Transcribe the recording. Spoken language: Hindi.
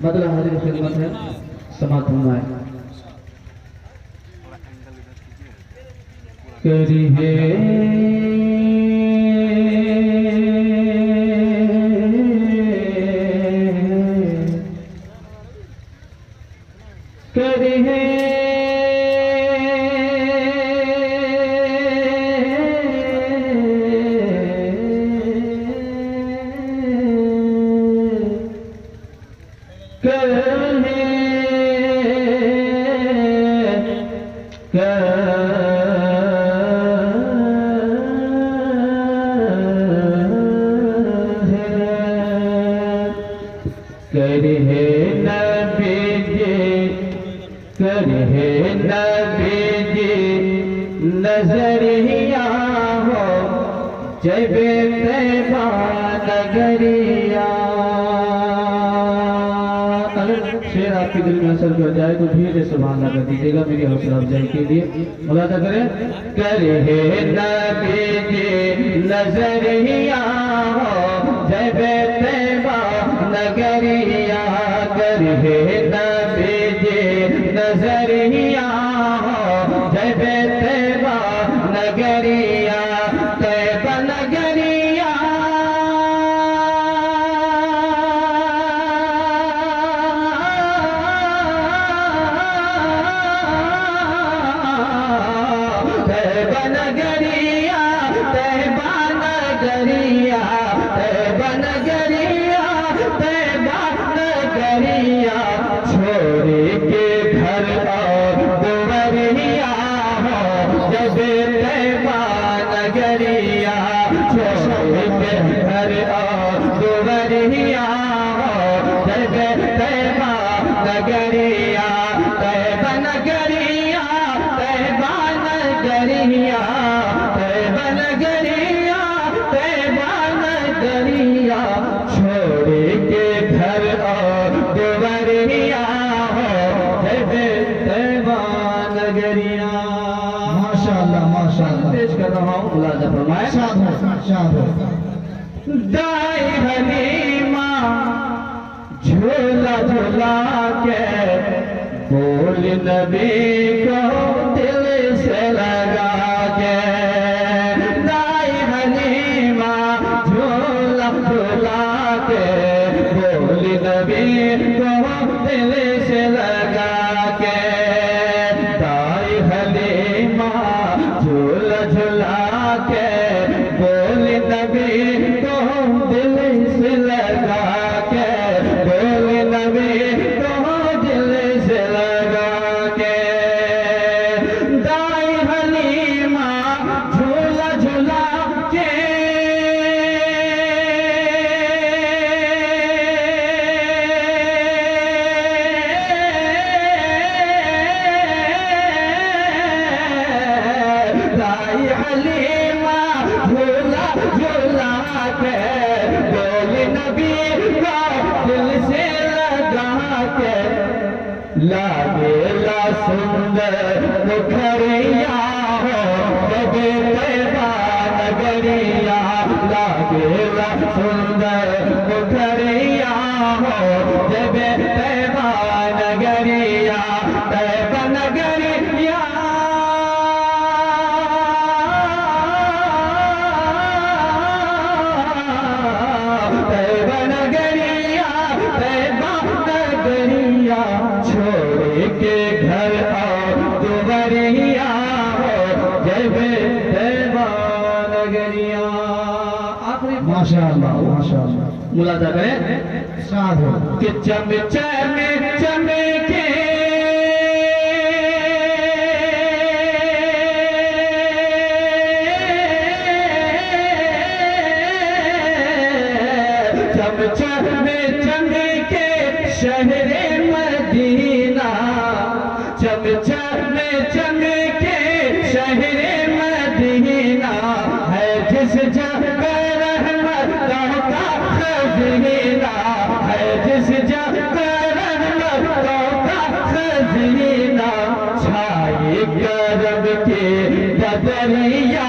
बदला हाजिर खिदमत है समाप्त हुआ है। करी है करी है नजरिया हो जब तैबा नगरिया। अगर शेर आपके दिल में असर कर जाए तो धीरे से सुभान अल्लाह कर दीजिएगा मेरी हौसला अफजाई के लिए। मुलाजा करें। करे नबी जी नजरिया हो जब तैबा नगरिया। करे नबी जी नजरिया जब तैबा नगरिया। तैबा नगरिया तैबा नगरिया तैबा नगरिया तैबा नगरिया तैबा नगरिया। छोड़ के घर और दुवरिया जब तैबा नगरिया। छोड़ के घर और दुवरिया जब तैबा नगरिया। तैबा नगरिया तैबा नगरिया तैबा नगरिया तैबा नगरिया। छोड़ के घर और दुवरिया जब तैबा नगरिया। माशाअल्लाह पेश कर रहा हूँ। मुलाजा फरमाए। दाई हलीमा झूला झूला के बोल नबी को दिल से लगा के। दाई हलीमा झूला झूला के बोल नबी को दिल से लगा के। दाई हलीमा झूला झूला के बोल नबी को दिल से लगा के। बोल नबी को दिल से लगा के। दाई हलीमा झूला झूला के दाई हलीमा झूला झूला के बोल नबी को दिल से लगा के। लागेला सुंदर मुखरिया हो जब तैबा नगरिया। लागेला सुंदर मुखरिया हो जब तैबा नगरिया। तैबा नगरिया तैबा नगरिया तैबा नगरिया। छोड़ के घर और दुवरिया जब तैबा नगरिया। आखिरी माशाअल्लाह माशाअल्लाह। मुलाजा करें। साधु कि चम चम चमके चम चम चमके शहरे मदीना। चम चम चमके शहरे मदीना है जिस जगह रहमतों का खजीना। है जिस जगह रहमतों का खजीना। छाई करम के बदरिया